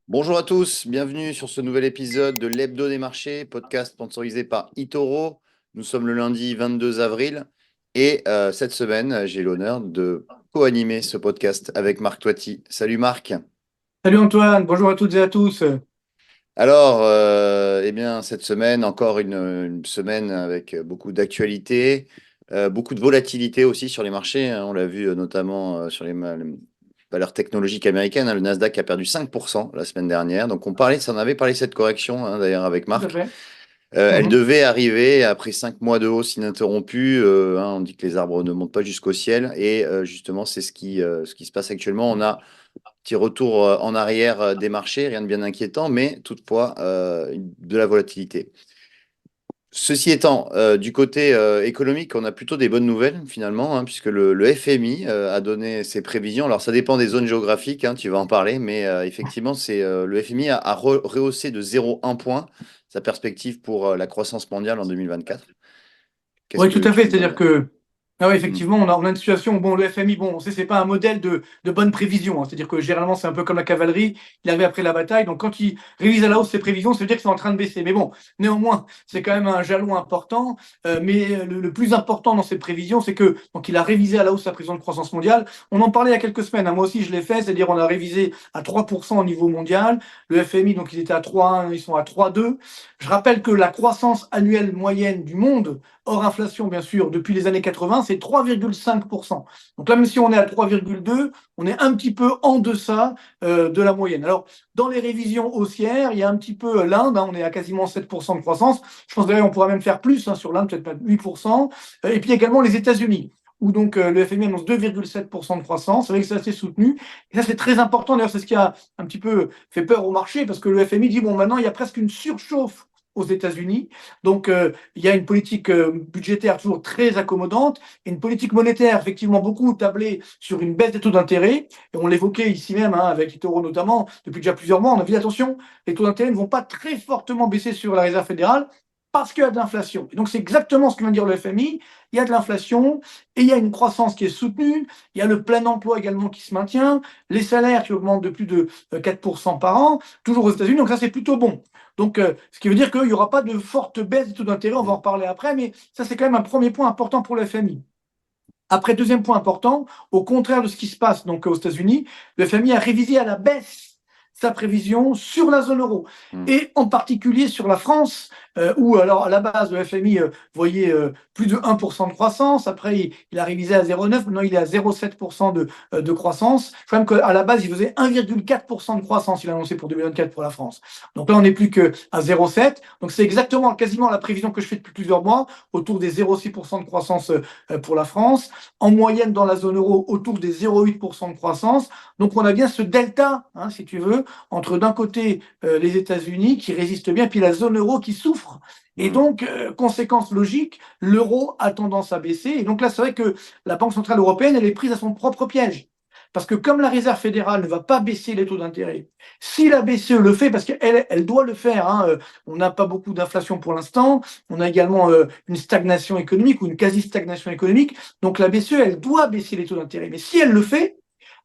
Bonjour à tous, bienvenue sur ce nouvel épisode de l'Hebdo des marchés, podcast sponsorisé par eToro. Nous sommes le lundi 22 avril et cette semaine, j'ai l'honneur de co-animer ce podcast avec Marc Toiti. Salut Marc. Salut Antoine, bonjour à toutes et à tous. Alors, eh bien, cette semaine, encore une semaine avec beaucoup d'actualités, beaucoup de volatilité aussi sur les marchés, hein. On l'a vu notamment sur les valeurs technologiques américaines, hein. Le Nasdaq a perdu 5% la semaine dernière. Donc, ça en avait parlé cette correction, hein, d'ailleurs, avec Tout à Marc. fait. Elle Mhm. devait arriver après 5 mois de hausse ininterrompue. Hein, on dit que les arbres ne montent pas jusqu'au ciel. Et justement, c'est ce qui se passe actuellement. On a petit retour en arrière des marchés, rien de bien inquiétant, mais toutefois de la volatilité. Ceci étant, du côté économique, on a plutôt des bonnes nouvelles finalement, hein, puisque le FMI a donné ses prévisions. Alors ça dépend des zones géographiques, hein, tu vas en parler, mais effectivement, le FMI a rehaussé de 0,1 point sa perspective pour la croissance mondiale en 2024. Qu'est-ce Oui, tout que à tu fait. peux nous en C'est-à-dire dire? que, Hmm. effectivement, on a une situation où bon, le FMI, bon, on sait, c'est pas un modèle de bonne prévision, hein. C'est-à-dire que généralement, c'est un peu comme la cavalerie. Il arrive après la bataille. Donc, quand il révise à la hausse ses prévisions, ça veut dire que c'est en train de baisser. Mais bon, néanmoins, c'est quand même un jalon important. Mais le plus important dans ses prévisions, c'est que, donc, il a révisé à la hausse sa prévision de croissance mondiale. On en parlait il y a quelques semaines, hein. Moi aussi, je l'ai fait. C'est-à-dire, on a révisé à 3% au niveau mondial. Le FMI, donc, ils étaient à 3,1, ils sont à 3,2. Je rappelle que la croissance annuelle moyenne du monde, hors inflation bien sûr, depuis les années 80, c'est 3,5%. Donc là, même si on est à 3,2, on est un petit peu en deçà de la moyenne. Alors, dans les révisions haussières, il y a un petit peu l'Inde, hein, on est à quasiment 7% de croissance. Je pense d'ailleurs qu'on pourra même faire plus, hein, sur l'Inde, peut-être pas 8%. Et puis également les États-Unis, où donc le FMI annonce 2,7% de croissance. C'est vrai que c'est assez soutenu. Et ça, c'est très important. D'ailleurs, c'est ce qui a un petit peu fait peur au marché, parce que le FMI dit, bon, maintenant, il y a presque une surchauffe aux États-Unis. Donc, il y a une politique budgétaire toujours très accommodante et une politique monétaire, effectivement, beaucoup tablée sur une baisse des taux d'intérêt. Et on l'évoquait ici même, hein, avec Itoro notamment, depuis déjà plusieurs mois. On a dit, attention, les taux d'intérêt ne vont pas très fortement baisser sur la Réserve fédérale parce qu'il y a de l'inflation. Et donc, c'est exactement ce que vient de dire le FMI. Il y a de l'inflation et il y a une croissance qui est soutenue. Il y a le plein emploi également qui se maintient. Les salaires qui augmentent de plus de 4% par an, toujours aux États-Unis. Donc, ça, c'est plutôt bon. Donc, ce qui veut dire qu'il n'y aura pas de forte baisse des taux d'intérêt, on va en Hmm. reparler après, mais ça, c'est quand même un premier point important pour le FMI. Après, deuxième point important, au contraire de ce qui se passe donc aux États-Unis, le FMI a révisé à la baisse sa prévision sur la zone euro Hmm. et en particulier sur la France, où alors à la base le FMI voyait plus de 1% de croissance, après il a révisé à 0,9, maintenant il est à 0,7% de croissance. Je crois même qu'à la base il faisait 1,4% de croissance, il a annoncé pour 2024 pour la France. Donc là on n'est plus qu'à 0,7, donc c'est exactement quasiment la prévision que je fais depuis plusieurs mois, autour des 0,6% de croissance pour la France, en moyenne dans la zone euro autour des 0,8% de croissance. Donc on a bien ce delta, hein, si tu veux, entre d'un côté les États-Unis qui résistent bien, puis la zone euro qui souffre. Et Hmm. donc, conséquence logique, l'euro a tendance à baisser. Et donc là, c'est vrai que la Banque Centrale Européenne, elle est prise à son propre piège. Parce que comme la Réserve fédérale ne va pas baisser les taux d'intérêt, si la BCE le fait, parce qu'elle doit le faire, hein, on n'a pas beaucoup d'inflation pour l'instant, on a également une stagnation économique ou une quasi-stagnation économique, donc la BCE, elle doit baisser les taux d'intérêt. Mais si elle le fait,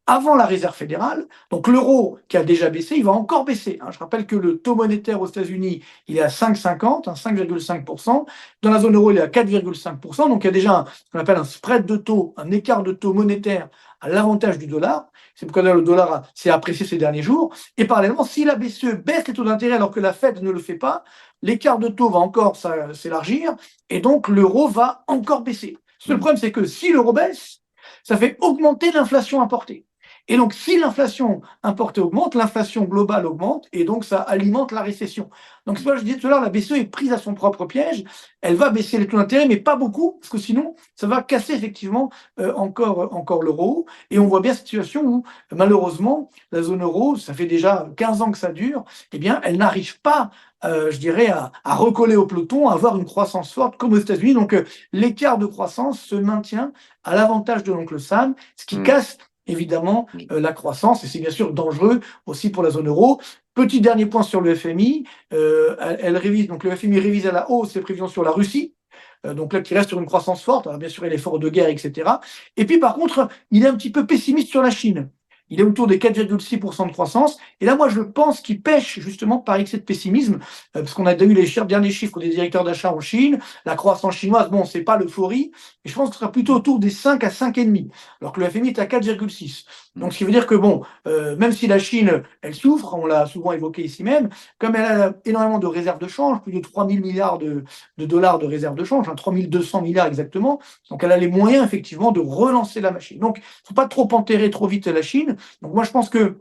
avant la Réserve fédérale. Donc l'euro qui a déjà baissé, il va encore baisser, hein. Je rappelle que le taux monétaire aux États-Unis, il est à 5,50, hein, 5,5%. Dans la zone euro, il est à 4,5%. Donc il y a déjà ce qu'on appelle un spread de taux, un écart de taux monétaire à l'avantage du dollar. C'est pourquoi le dollar s'est apprécié ces derniers jours. Et parallèlement, si la BCE baisse les taux d'intérêt alors que la Fed ne le fait pas, l'écart de taux va encore s'élargir et donc l'euro va encore baisser. Le seul Hmm. problème, c'est que si l'euro baisse, ça fait augmenter l'inflation importée. Et donc, si l'inflation importée augmente, l'inflation globale augmente, et donc ça alimente la récession. Donc, c'est ce que je disais tout à l'heure, la BCE est prise à son propre piège. Elle va baisser les taux d'intérêt, mais pas beaucoup, parce que sinon, ça va casser effectivement encore l'euro. Et on voit bien cette situation où, malheureusement, la zone euro, ça fait déjà 15 ans que ça dure, eh bien, elle n'arrive pas, je dirais, à recoller au peloton, à avoir une croissance forte comme aux États-Unis. Donc, l'écart de croissance se maintient à l'avantage de l'oncle Sam, ce qui Hmm. casse évidemment la croissance, et c'est bien sûr dangereux aussi pour la zone euro. Petit dernier point sur le FMI, elle révise, donc le FMI révise à la hausse ses prévisions sur la Russie, donc là qui reste sur une croissance forte, alors bien sûr il y a l'effort de guerre, etc. Et puis par contre, il est un petit peu pessimiste sur la Chine. il est autour des 4,6% de croissance. Et là, moi, je pense qu'il pêche justement par excès de pessimisme, parce qu'on a déjà eu les derniers chiffres des directeurs d'achat en Chine. La croissance chinoise, bon, c'est pas l'euphorie, mais je pense que ce sera plutôt autour des 5 à 5,5, alors que le FMI est à 4,6. Donc, ce qui veut dire que, bon, même si la Chine, elle souffre, on l'a souvent évoqué ici même, comme elle a énormément de réserves de change, plus de 3 000 milliards de dollars de réserves de change, 3 200 milliards exactement, donc elle a les moyens effectivement de relancer la machine. Donc, il ne faut pas trop enterrer trop vite la Chine. Donc, moi, je pense que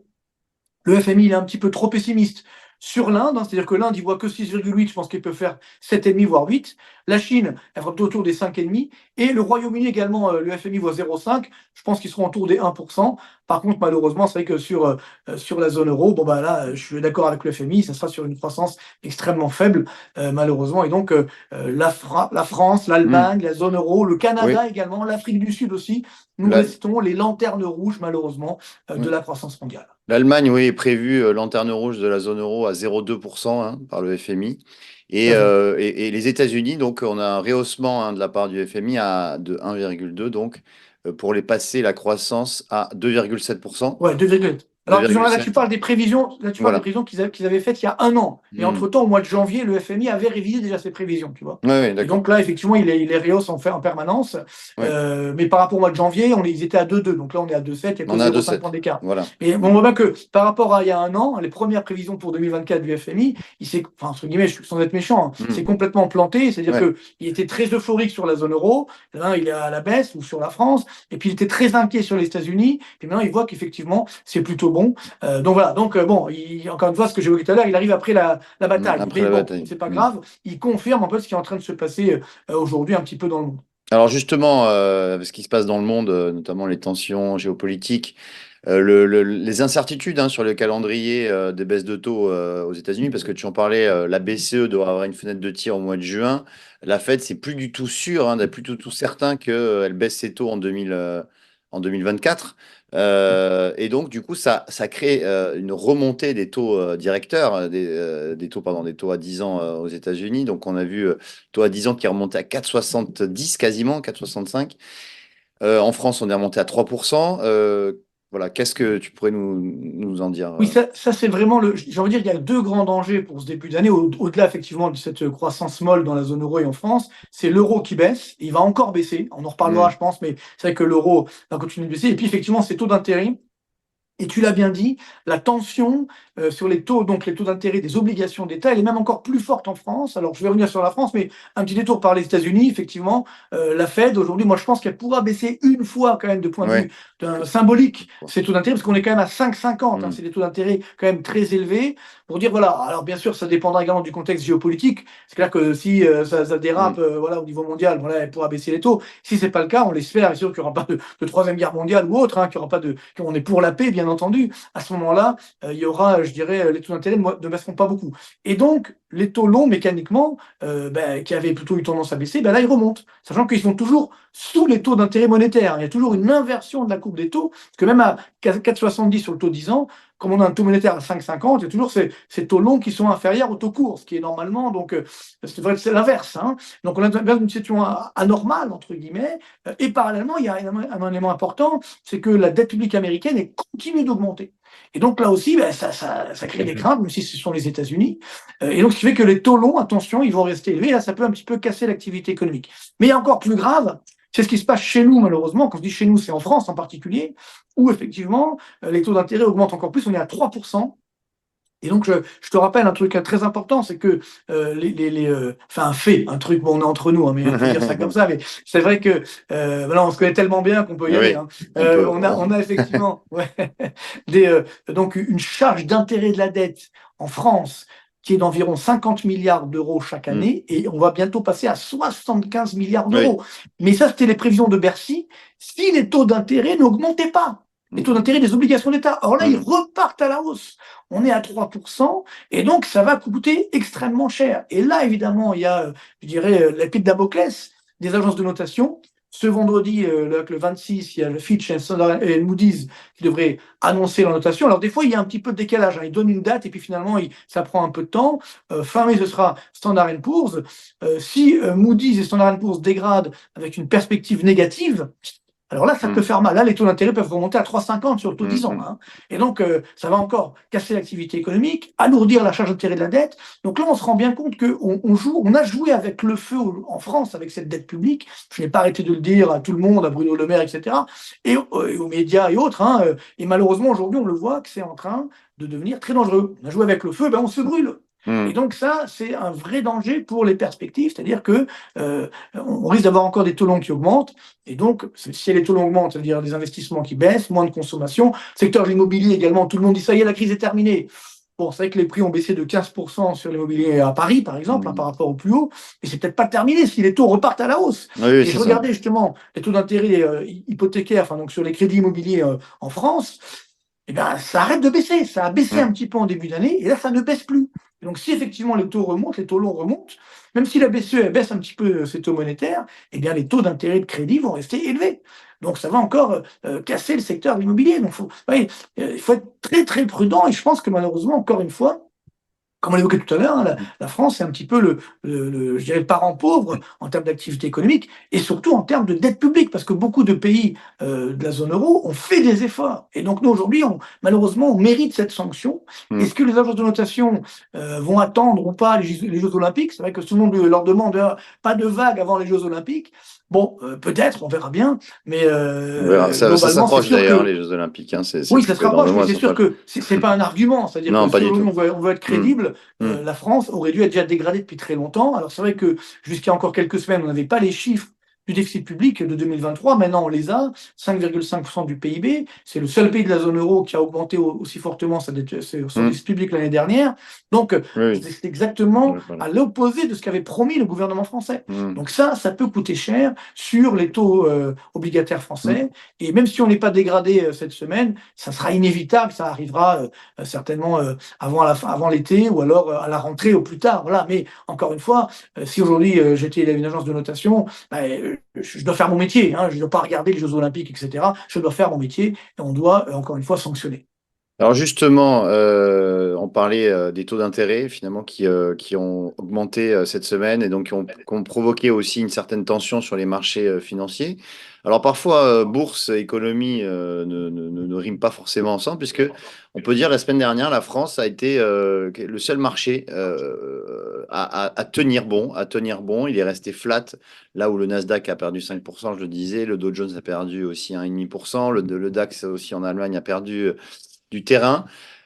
le FMI, il est un petit peu trop pessimiste sur l'Inde, hein, c'est-à-dire que l'Inde, il voit que 6,8, je pense qu'il peut faire 7,5 voire 8. La Chine, elle va autour des 5,5. Et le Royaume-Uni également, le FMI voit 0,5. Je pense qu'ils seront autour des 1%. Par contre, malheureusement, c'est vrai que sur la zone euro, bon bah là, je suis d'accord avec le FMI, ça sera sur une croissance extrêmement faible, malheureusement. Et donc, la France, Mm. l'Allemagne, la zone euro, le Oui. Canada également, l'Afrique du Sud aussi, nous La- restons les lanternes rouges, malheureusement, de oui. la croissance mondiale. L'Allemagne, oui, est prévue lanterne rouge de la zone euro à 0,2% hein, par le FMI. Tout à fait. Et les États-Unis, donc on a un rehaussement hein, de la part du FMI de 1,2, donc pour les passer la croissance à 2,7%. Ouais, 2,8. Alors, là, tu 2,7, parles des prévisions, là, tu parles des voilà. prévisions qu'ils avaient faites il y a un an. Mais Hmm. entre-temps, au mois de janvier, le FMI avait révisé déjà ses prévisions, tu vois. Oui, oui, Et d'accord. donc là, effectivement, il les rehausse en permanence. Oui. Mais par rapport au mois de janvier, ils étaient à 2,2. Donc là, on est à 2,7, il n'y a que On a 0,5 points 2,7. d'écart. Voilà. Mais bon, on voit bien que par rapport à il y a un an, les premières prévisions pour 2024 du FMI, enfin, entre guillemets, sans être méchant, hein, c'est Hmm. complètement planté. C'est-à-dire Ouais. qu'il était très euphorique sur la zone euro. Là, il est à la baisse, ou sur la France. Et puis, il était très inquiet sur les États-Unis. Et maintenant, il voit qu'effectivement, c'est plutôt bon. Donc voilà, donc bon, encore une fois, ce que j'ai évoqué tout à l'heure, il arrive après la bataille. Après Mais la bon, bataille. c'est pas Hmm. grave, il confirme un peu ce qui est en train de se passer aujourd'hui un petit peu dans le monde. Alors justement, ce qui se passe dans le monde, notamment les tensions géopolitiques, les incertitudes hein, sur le calendrier des baisses de taux aux États-Unis, parce que tu en parlais, la BCE doit avoir une fenêtre de tir au mois de juin. La Fed, c'est plus du tout sûr, hein, plus du tout certain qu'elle baisse ses taux en 2024. Et donc, du coup, ça crée une remontée des taux directeurs, des taux, pardon, des taux à 10 ans aux États-Unis. Donc, on a vu taux à 10 ans qui est remonté à 4,70 quasiment, 4,65. En France, on est remonté à 3%. Voilà, qu'est-ce que tu pourrais nous en dire Oui, ça c'est vraiment j'ai envie de dire, il y a deux grands dangers pour ce début d'année, au-delà effectivement de cette croissance molle dans la zone euro et en France. C'est l'euro qui baisse, et il va encore baisser. On en reparlera, Hmm. je pense, mais c'est vrai que l'euro va continuer de baisser. Et puis effectivement, ces taux d'intérêt. Et tu l'as bien dit, la tension sur les taux, donc les taux d'intérêt des obligations d'État, elle est même encore plus forte en France. Alors, je vais revenir sur la France, mais un petit détour par les États-Unis, effectivement, la Fed, aujourd'hui, moi, je pense qu'elle pourra baisser une fois, quand même, de point de Ouais. vue symbolique, ces taux d'intérêt, parce qu'on est quand même à 5,50, hein, Hmm. c'est des taux d'intérêt quand même très élevés, pour dire, voilà, alors bien sûr, ça dépendra également du contexte géopolitique. C'est clair que si ça dérape Hmm. voilà, au niveau mondial, voilà, elle pourra baisser les taux. Si c'est pas le cas, on l'espère, bien sûr qu'il n'y aura pas de troisième guerre mondiale ou autre, hein, qu'il y aura pas qu'on est pour la paix, bien entendu. À ce moment-là, il y aura, je dirais, les taux d'intérêt ne baisseront pas beaucoup. Et donc, les taux longs, mécaniquement, qui avaient plutôt eu tendance à baisser, là, ils remontent, sachant qu'ils sont toujours sous les taux d'intérêt monétaires. Il y a toujours une inversion de la courbe des taux, parce que même à 4,70 sur le taux 10 ans, comme on a un taux monétaire à 5,50, il y a toujours ces taux longs qui sont inférieurs au taux court, ce qui est normalement, donc, c'est l'inverse. Hein. Donc, on a une situation anormale, entre guillemets, et parallèlement, il y a un élément important, c'est que la dette publique américaine continue d'augmenter. Et donc là aussi, ça crée des craintes, même si ce sont les États-Unis. Et donc, ce qui fait que les taux longs, attention, ils vont rester élevés. Là, ça peut un petit peu casser l'activité économique. Mais il y a encore plus grave, c'est ce qui se passe chez nous, malheureusement. Quand je dis chez nous, c'est en France en particulier, où effectivement, les taux d'intérêt augmentent encore plus. On est à 3%. Et donc, je te rappelle un truc très important, c'est que enfin un fait, un truc, bon, on est entre nous, hein, mais on peut dire ça comme ça, mais c'est vrai que voilà, on se connaît tellement bien qu'on peut y aller. Oui, Hein. on peut. On a effectivement ouais, donc une charge d'intérêt de la dette en France qui est d'environ 50 milliards d'euros chaque Hmm. année, et on va bientôt passer à 75 milliards Oui. d'euros. Mais ça, c'était les prévisions de Bercy, si les taux d'intérêt n'augmentaient pas. Les Hmm. taux d'intérêt des obligations d'État. Or là, ils Hmm. repartent à la hausse. On est à 3%, et donc ça va coûter extrêmement cher. Et là, évidemment, il y a, je dirais, l'épée de Damoclès des agences de notation. Ce vendredi, le 26, il y a le Fitch et Moody's qui devraient annoncer leur notation. Alors des fois, il y a un petit peu de décalage. Hein. Ils donnent une date et puis finalement, ça prend un peu de temps. Fin mai, ce sera Standard Poor's. Si Moody's et Standard Poor's dégradent avec une perspective négative, Alors là, ça peut faire mal. Là, les taux d'intérêt peuvent remonter à 3,50 sur le taux 10 ans. Mhm. Hein. Et donc, ça va encore casser l'activité économique, alourdir la charge d'intérêt de la dette. Donc là, on se rend bien compte qu'on a joué avec le feu en France, avec cette dette publique. Je n'ai pas arrêté de le dire à tout le monde, à Bruno Le Maire, etc. Et aux médias et autres. Hein. Et malheureusement, aujourd'hui, on le voit que c'est en train de devenir très dangereux. On a joué avec le feu, ben on se brûle. Et Mhm. donc ça, c'est un vrai danger pour les perspectives, c'est-à-dire que on risque d'avoir encore des taux longs qui augmentent, et donc si les taux longs augmentent, ça veut dire des investissements qui baissent, moins de consommation. Secteur de l'immobilier également, tout le monde dit ça y est, la crise est terminée. Bon, c'est vrai que les prix ont baissé de 15% sur l'immobilier à Paris, par exemple, hein, par rapport au plus haut, mais c'est peut-être pas terminé si les taux repartent à la hausse. Oui, oui, Et c'est je ça. regardais justement les taux d'intérêt hypothécaires, enfin donc sur les crédits immobiliers en France, eh bien, ça arrête de baisser. Ça a baissé un Mhm. petit peu en début d'année et là, ça ne baisse plus. Et donc, si effectivement les taux remontent, les taux longs remontent, même si la BCE elle baisse un petit peu ses taux monétaires, eh bien, les taux d'intérêt de crédit vont rester élevés. Donc, ça va encore casser le secteur de l'immobilier. Donc, il faut être très, très prudent et je pense que malheureusement, encore une fois, comme on l'évoquait tout à l'heure, hein, la France, c'est un petit peu je dirais, le parent pauvre en termes d'activité économique et surtout en termes de dette publique, parce que beaucoup de pays de la zone euro ont fait des efforts. Et donc nous, aujourd'hui, malheureusement, on mérite cette sanction. Est-ce Mhm. que les agences de notation vont attendre ou pas les Jeux Olympiques? C'est vrai que tout le monde leur demande pas de vague avant les Jeux Olympiques. Bon, peut-être, on verra bien, mais On verra. Ça globalement, c'est s'approche sûr d'ailleurs, que les Jeux Olympiques. Hein. C'est oui, ça plus se que dans deux rapproche, mais mois, c'est ça sûr s'approche. que c'est pas un argument. C'est-à-dire que Non, pas si du tout. aujourd'hui on veut être Mhm. crédible, Mhm. la France aurait dû être déjà dégradée depuis très longtemps. Alors c'est vrai que jusqu'à encore quelques semaines, on n'avait pas les chiffres du déficit public de 2023. Maintenant, on les a, 5,5% du PIB. C'est le seul pays de la zone euro qui a augmenté aussi fortement son Mhm. déficit public l'année dernière. Donc, Oui, oui. c'est exactement Voilà. à l'opposé de ce qu'avait promis le gouvernement français. Mhm. Donc ça peut coûter cher sur les taux obligataires Mhm. français. Et même si on n'est pas dégradé cette semaine, ça sera inévitable, ça arrivera certainement avant l'été ou alors à la rentrée au plus tard. Voilà. Mais encore une fois, si aujourd'hui j'étais une agence de notation, je dois faire mon métier. Hein, je ne dois pas regarder les Jeux Olympiques, etc. Je dois faire mon métier et on doit encore une fois sanctionner. Alors justement, on parlait des taux d'intérêt finalement qui ont augmenté cette semaine et donc qui ont provoqué aussi une certaine tension sur les marchés financiers. Alors parfois, bourse et économie ne riment pas forcément ensemble puisque on peut dire la semaine dernière, la France a été le seul marché à tenir bon, à tenir bon. Il est resté flat là où le Nasdaq a perdu 5%, je le disais, le Dow Jones a perdu aussi 1,5%, le DAX aussi en Allemagne a perdu du terrain,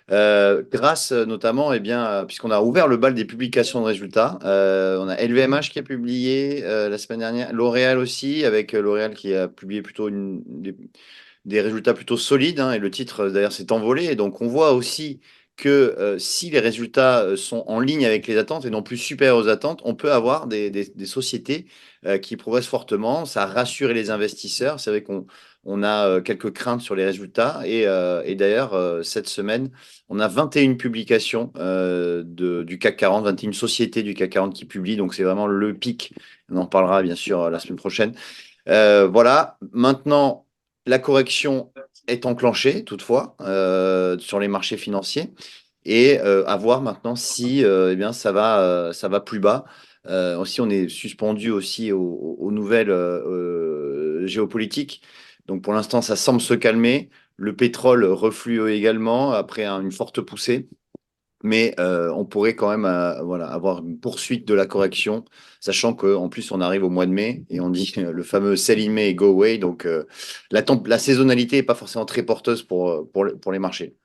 grâce notamment, eh bien, puisqu'on a ouvert le bal des publications de résultats. On a LVMH qui a publié la semaine dernière, L'Oréal aussi, avec L'Oréal qui a publié plutôt des résultats plutôt solides, hein, et le titre d'ailleurs s'est envolé. Et donc on voit aussi que si les résultats sont en ligne avec les attentes et non plus supérieurs aux attentes, on peut avoir des sociétés qui progressent fortement. Ça a rassuré les investisseurs. C'est vrai qu'on a quelques craintes sur les résultats. Et d'ailleurs, cette semaine, on a 21 publications du CAC 40, 21 sociétés du CAC 40 qui publient. Donc c'est vraiment le pic. On en parlera bien sûr la semaine prochaine. Voilà, maintenant, la correction est enclenchée, toutefois, sur les marchés financiers, et à voir maintenant si eh bien, ça va plus bas. Aussi, on est suspendu aussi aux nouvelles géopolitiques. Donc, pour l'instant, ça semble se calmer. Le pétrole reflue également après une forte poussée. Mais on pourrait quand même voilà, avoir une poursuite de la correction, sachant qu'en plus on arrive au mois de mai et on dit le fameux sell in May, go away. Donc la saisonnalité n'est pas forcément très porteuse pour les marchés.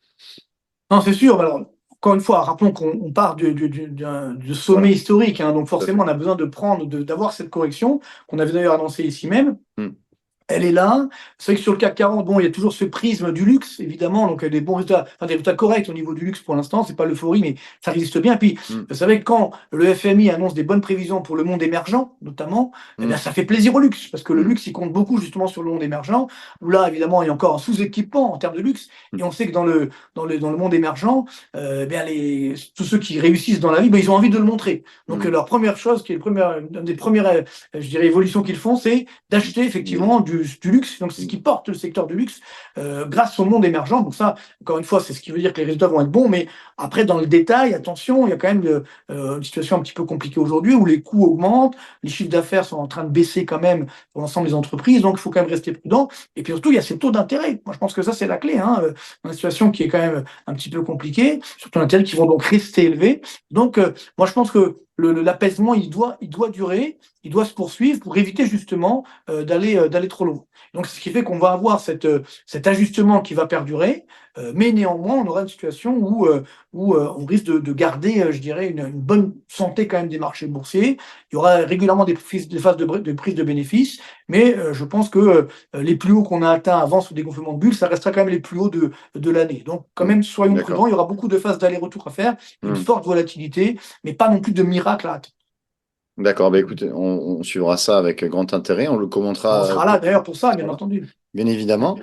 Non, c'est sûr. Alors, encore une fois, rappelons qu'on part de sommet Voilà. historique. Hein, donc Tout à forcément, fait. on a besoin d'avoir cette correction qu'on avait d'ailleurs annoncée ici même. Mm. Elle est là. C'est vrai que sur le CAC 40, bon, il y a toujours ce prisme du luxe, évidemment. Donc, il y a des bons résultats, enfin, des résultats corrects au niveau du luxe pour l'instant. C'est pas l'euphorie, mais ça résiste bien. Et puis, Mm. vous savez, quand le FMI annonce des bonnes prévisions pour le monde émergent, notamment, eh bien, Mm. ça fait plaisir au luxe. Parce que le Mm. luxe, il compte beaucoup justement sur le monde émergent, où là, évidemment, il y a encore un sous-équipement en termes de luxe. Mm. Et on sait que dans le monde émergent, eh bien, tous ceux qui réussissent dans la vie, ben, ils ont envie de le montrer. Donc, Mm. leur première chose, une des premières, je dirais, évolutions qu'ils font, c'est d'acheter effectivement du luxe, donc c'est ce qui porte le secteur du luxe grâce au monde émergent. Donc ça, encore une fois, c'est ce qui veut dire que les résultats vont être bons, mais après, dans le détail, attention, il y a quand même une situation un petit peu compliquée aujourd'hui où les coûts augmentent, les chiffres d'affaires sont en train de baisser quand même pour l'ensemble des entreprises, donc il faut quand même rester prudent. Et puis surtout, il y a ces taux d'intérêt. Moi, je pense que ça, c'est la clé, hein, dans une situation qui est quand même un petit peu compliquée, surtout d'intérêts qui vont donc rester élevés. Donc, moi, je pense que l'apaisement, il doit durer, il doit se poursuivre pour éviter justement d'aller trop loin. Donc, c'est ce qui fait qu'on va avoir cet ajustement qui va perdurer, mais néanmoins, on aura une situation où on risque de garder, je dirais, une bonne santé quand même des marchés boursiers. Il y aura régulièrement des phases de prise de bénéfices, mais je pense que les plus hauts qu'on a atteints avant sous dégonflement de bulles, ça restera quand même les plus hauts de l'année. Donc, quand même, soyons prudents. D'accord. Il y aura beaucoup de phases d'aller-retour à faire, une Hmm. forte volatilité, mais pas non plus de miracle à attendre. D'accord, bah écoute, on suivra ça avec grand intérêt, on le On commentera sera là d'ailleurs pour ça, bien voilà, entendu. bien évidemment.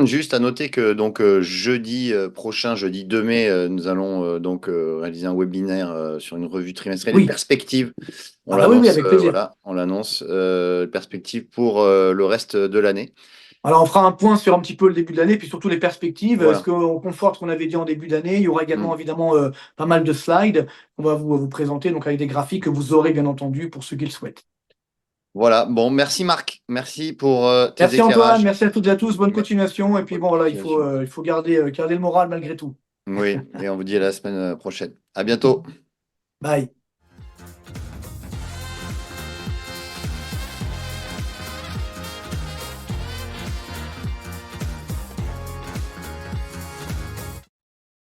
Juste à noter que donc jeudi prochain, jeudi 2 mai, nous allons donc réaliser un webinaire sur une revue trimestrielle et Oui. perspectives. On Ah bah oui, oui, l'annonce, avec plaisir. voilà, on l'annonce, perspectives pour le reste de l'année. Alors, on fera un point sur un petit peu le début de l'année, puis surtout les perspectives. Est-ce Voilà. qu'on conforte ce qu'on avait dit en début d'année? Il y aura Hmm. également, évidemment, pas mal de slides qu'on va vous présenter, donc avec des graphiques que vous aurez, bien entendu, pour ceux qui le souhaitent. Voilà, bon, merci Marc, merci pour tes Merci Antoine, éclairages. merci à toutes et à tous, bonne Mais- continuation. Et puis Bonne bon, voilà, continuation. il faut garder le moral malgré tout. Oui, et on vous dit à la semaine prochaine. À bientôt. Bye.